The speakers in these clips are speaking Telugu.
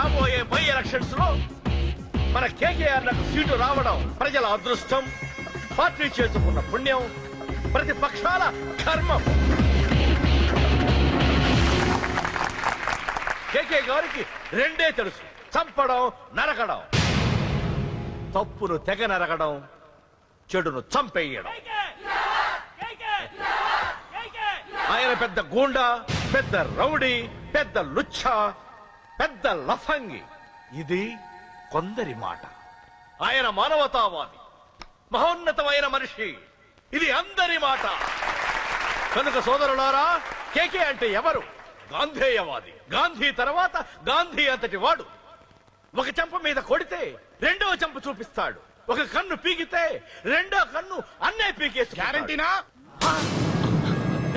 రాబోయే బై ఎలక్షన్స్ లో మన కేకేఆర్ నాకు సీటు రావడం ప్రజల అదృష్టం, పార్టీ చేసుకున్న పుణ్యం, ప్రతిపక్షాల కర్మం. కేకే గారికి రెండే తెలుసు, చంపడం, నరకడం. తప్పును తెగ నరకడం, చెడును చంపేయడం. ఆయన పెద్ద గూండా, పెద్ద రౌడీ, పెద్ద లుచ్చ, పెద్ద లఫంగి. ఇది కొందరి మాట. ఆయన మానవతావాది, మహోన్నతమైన మనిషి. ఇది అందరి మాట. కనుక సోదరులారా, కేకే అంటే ఎవరు? గాంధేయవాది. గాంధీ తర్వాత గాంధీ అంతటి వాడు. ఒక చెంప మీద కొడితే రెండవ చెంప చూపిస్తాడు. ఒక కన్ను పీకితే రెండో కన్ను అన్నే పీకేసి. గ్యారంటీనా?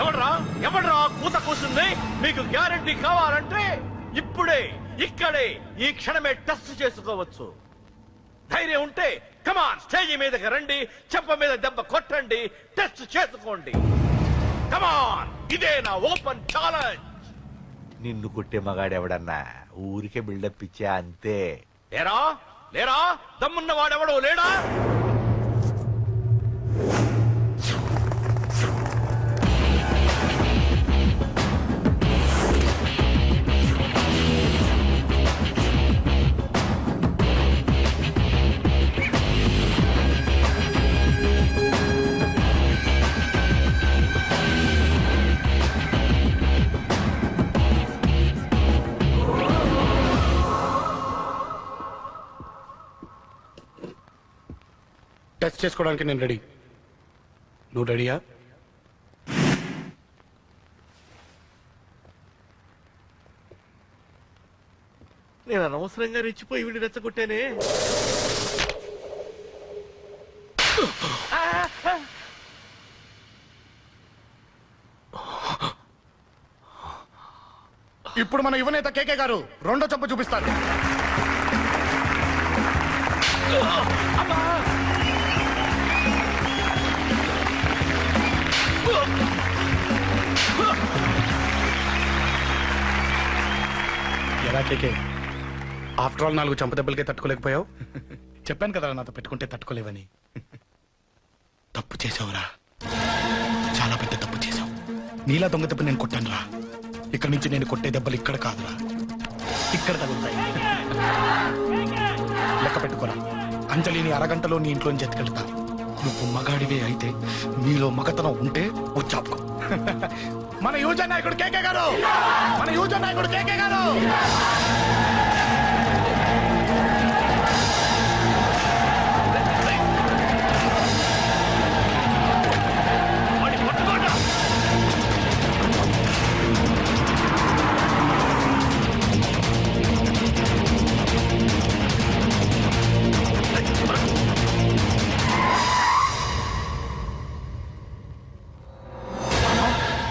ఎవడ్రా కూత కూర్చుంది? మీకు గ్యారంటీ కావాలంటే ఇప్పుడే, ఇక్కడే, ఈ క్షణమే టెస్ట్ చేసుకోవచ్చు. ధైర్యం ఉంటే కమాన్, స్టేజీ మీదకి రండి, చెంప మీద దెబ్బ కొట్టండి, టెస్ట్ చేసుకోండి. కమాన్, ఇదే నా ఓపెన్ ఛాలెంజ్. నిన్ను కొట్టే మగాడెవడన్నా ఊరికే బిల్డప్ ఇచ్చా అంతే. లేరా లేరా దమ్మున్న వాడెవడో లేడా? టెస్ట్ చేసుకోవడానికి నేను రెడీ. నువ్వు రెడీయా? నేను అనవసరంగా రెచ్చిపోయి వీడిని రెచ్చగొట్టానే. ఇప్పుడు మన యువనేత కేకే గారు రెండో చెంప చూపిస్తారు. ఎలా కేకే, ఆఫ్టర్ ఆల్ 4 చంప దెబ్బలకే తట్టుకోలేకపోయావు? చెప్పాను కదా నాతో పెట్టుకుంటే తట్టుకోలేవని. తప్పు చేసావురా, చాలా పెద్ద తప్పు చేసావు. నీలా దొంగ దెబ్బ నేను కొట్టానురా. ఇక్కడ నుంచి నేను కొట్టే దెబ్బలు ఇక్కడ కాదురా, ఇక్కడ తగులుతాయి. లెక్క పెట్టుకోరా, అంజలిని అరగంటలో నీ ఇంట్లోంచి ఎత్తుకెళ్తా. నువ్వు మగాడివే అయితే, నీలో మగతనం ఉంటే వచ్చాపుకో. మన యువజన నాయకుడు కేకే గారు, మన యువజన నాయకుడు కేకే గారు.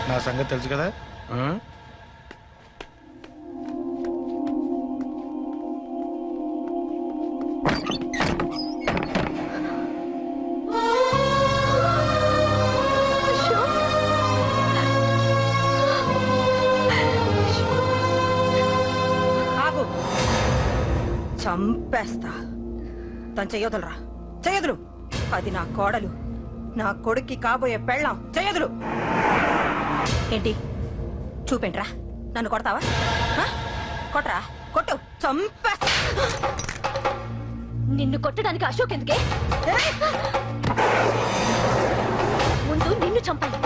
నా సంగతి తెలుసు కదా. ఆగు, చంపేస్తా. తను చెయ్యొదలరా, చెయ్యదులు. అది నా కోడలు, నా కొడుక్కి కాబోయే పెళ్ళాం. చెయ్యదులు. ఏంటి చూపేంట్రా? నన్ను కొడతావా? కొట్రా, కొట్టు, చంపే. నిన్ను కొట్టడానికి అశోక్ ఎందుకే? ముందు నిన్ను చంపాలి,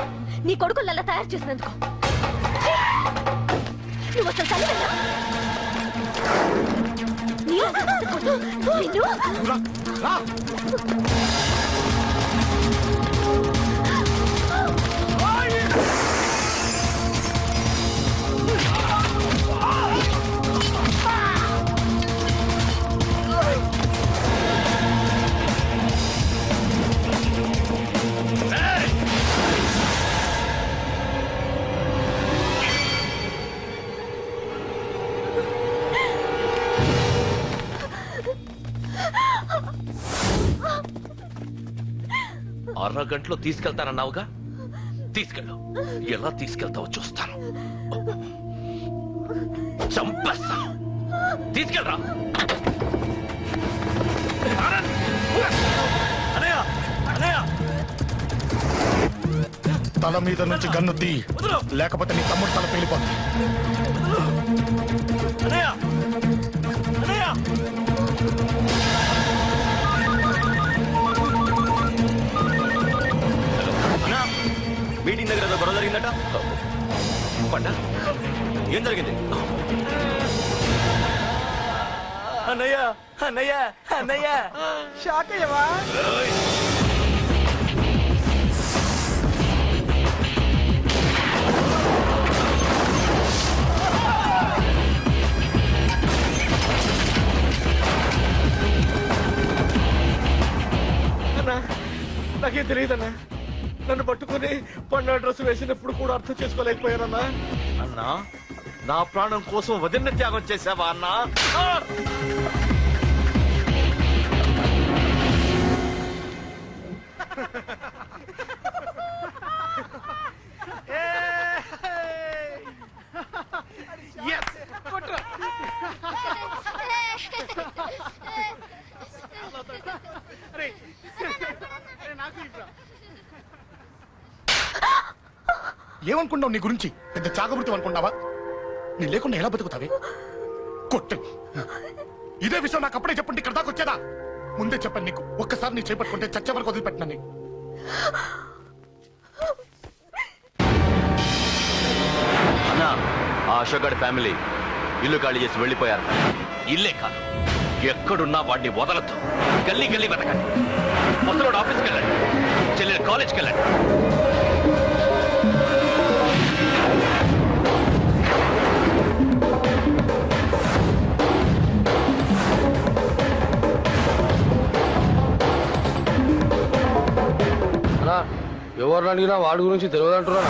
నీ కొడుకులలా తయారు చేసినందుకు. నువ్వు అసలు చదివేనా? నిన్ను అరగంటలో తీసుకెళ్తానన్నావుగా, తీసుకెళ్ళు. ఎలా తీసుకెళ్తావో చూస్తాను. చంపేస్తాను. తీసుకెళ్ళరా. అన్నయ్య అన్నయ్య తల మీద నుంచి గన్ను తీ, లేకపోతే నీ తమ్ముడు తల పేలిపోతుంది. అన్నయ్య అన్నయ్య అన్నా, మీటింగ్ దగ్గర ఏదో గొడవ జరిగిందట. పండ ఏం జరిగింది? అన్నయ్య అన్నయ్య అన్నయ్య షాక్ అయ్యవా? నాకేం తెలియదన్నా. నన్ను పట్టుకుని పండుగ డ్రెస్ వేసినప్పుడు కూడా అర్థం చేసుకోలేకపోయానన్నా. అన్నా, నా ప్రాణం కోసం వదిన త్యాగం చేసావా అన్నా? ఏమనుకున్నావు నీ గురించి? పెద్ద చాకబృతం అనుకుంటావా? నీ లేకుండా ఎలా బతుకుతావే? కొట్టు. ఇదే విషయం నాకు అప్పుడే చెప్పండి, ఇక్కడ దాకా వచ్చేదా? ముందే చెప్పండి నీకు. ఒక్కసారి నీ చేపట్టుకుంటే చచ్చే వరకు వదిలిపెట్టినా నీకు. అన్నా, ఆ అశోక్ గారి ఫ్యామిలీ ఇల్లు ఖాళీ చేసి వెళ్ళిపోయారు. ఇల్లే కాదు, ఎక్కడున్నా వాడిని వదలొద్దు. గల్లీ గల్లీ వెతకండి. ముసలోడు ఆఫీస్కి వెళ్ళండి, చెల్లెలు కాలేజ్కి వెళ్ళండి. ఎవరు అడిగినా వాడి గురించి తెలియదంటున్నా.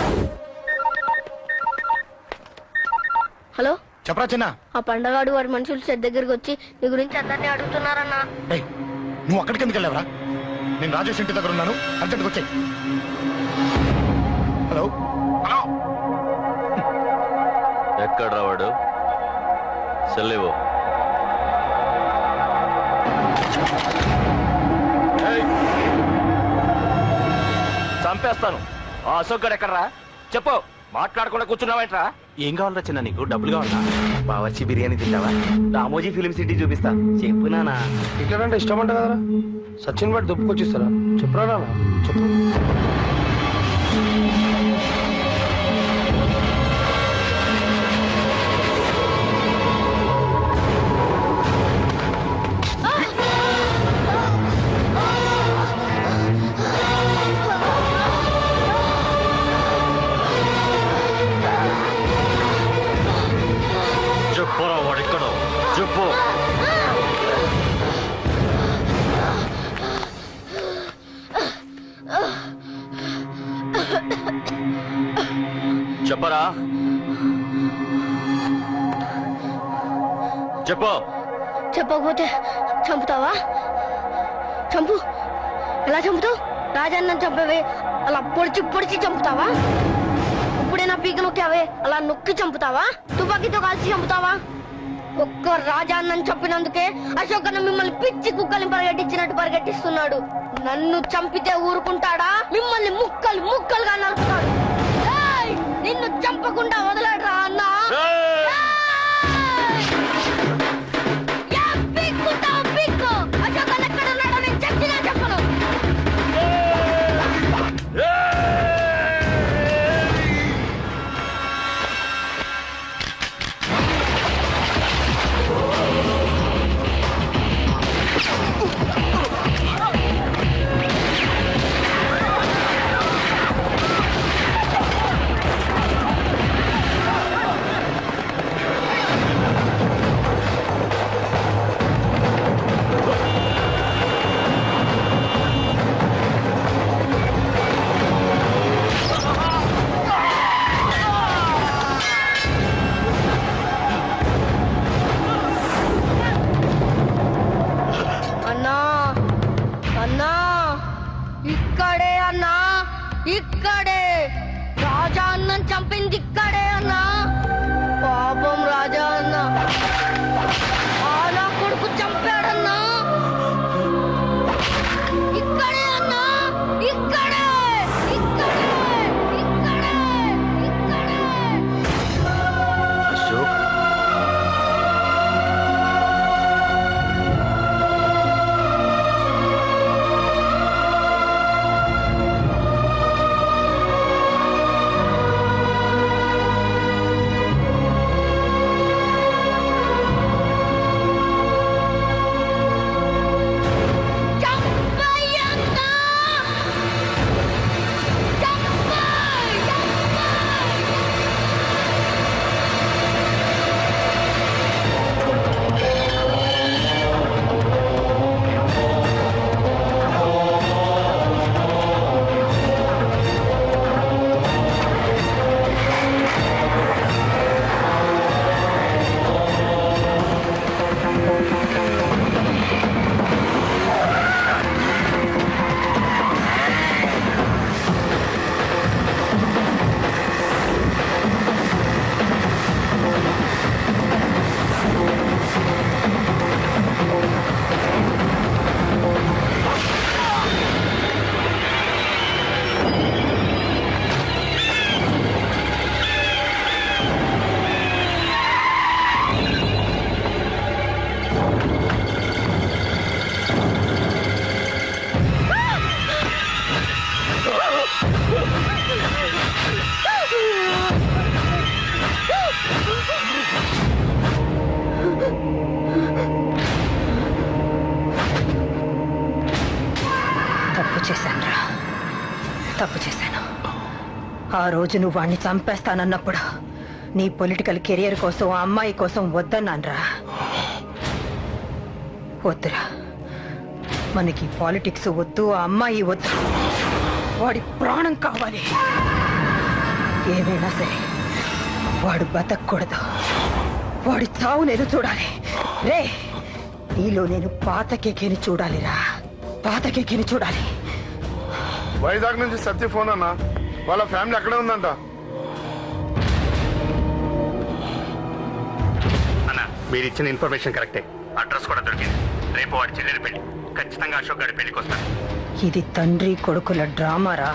హలో, చెప్పరా చిన్న? ఆ పండగాడు వాడి మనుషులు సెట్ దగ్గరికి వచ్చి నీ గురించి అందరినీ అడుగుతున్నారన్నా. ఏయ్, నువ్వు అక్కడికి ఎందుకు వెళ్ళావరా? నేను రాజేష్ ఇంటి దగ్గర ఉన్నాను, అర్జెంట్గా వచ్చాయి. హలో హలో, ఎక్కడ రావాడు? సెల్లేవో. చంపేస్తాను. ఆ అశోక్ గారు ఎక్కడరా? చెప్పు. మాట్లాడకుండా కూర్చున్నావేంట్రా? ఏం కావాలరా చిన్న? నీకు డబ్బులు కావాలా? బావర్చి బిర్యానీ తింటావా? రామోజీ ఫిలిం సిటీ చూపిస్తా. చెప్పు నానా. ఇట్లా ఇష్టం అంట కదరా? సచిన్ బట్టి దుప్పుకొచ్చిస్తారా? చెప్పురా నాన్న, చెప్పు. చెప్పురా, వాడెక్కడో చెప్పు. చెప్పరా, చెప్పు. చెప్పకపోతే చంపుతావా? చంపు. ఎలా చంపుతావు? రాజాన్నం చంపవే అలా పొడిచి పొడిచి చంపుతావా? ఇప్పుడైనా పీక నొక్కావే అలా నొక్కి చంపుతావా? తుపాకీతో కాల్చి చంపుతావా? ఒక్క రాజాన్నం చంపినందుకే అశోక్ అన్న మిమ్మల్ని పిచ్చి కుక్కల్ని పరిగెట్టించినట్టు పరిగెట్టిస్తున్నాడు. నన్ను చంపితే ఊరుకుంటాడా? మిమ్మల్ని ముక్కలు ముక్కలుగా నరుకుతాడు. ఏయ్! నిన్ను చంపకుండా వదలడరా అన్న. పిక్కు అశోక్ అన్న ఎక్కడ ఉన్నాడో నేను చచ్చినా చెప్పను. ఆ రోజు నువ్వు వాణ్ణి చంపేస్తానన్నప్పుడు నీ పొలిటికల్ కెరియర్ కోసం ఆ అమ్మాయి కోసం వద్దన్నాన్రా. వద్దురా, మనకి పాలిటిక్స్ వద్దు, ఆ అమ్మాయి వద్దు, వాడి ప్రాణం కావాలి. ఏమైనా సరే వాడు బతకూడదు, వాడి చావు నేను చూడాలి. రే, నీలో నేను పాతకేకేని చూడాలిరా, పాతకేకేని చూడాలి. వైజాగ్ నుంచి సత్య ఫోన్ అన్న, వాళ్ళ ఫ్యామిలీ అక్కడే ఉందంట. అన్న, మీరు ఇచ్చిన ఇన్ఫర్మేషన్ కరెక్టే. అడ్రస్ కూడా దొరికింది. రేపు వాడి చెల్లెలి పెళ్లి. ఖచ్చితంగా అశోక్ గారి పెళ్లికి వస్తాను. ఇది తండ్రి కొడుకుల డ్రామారా.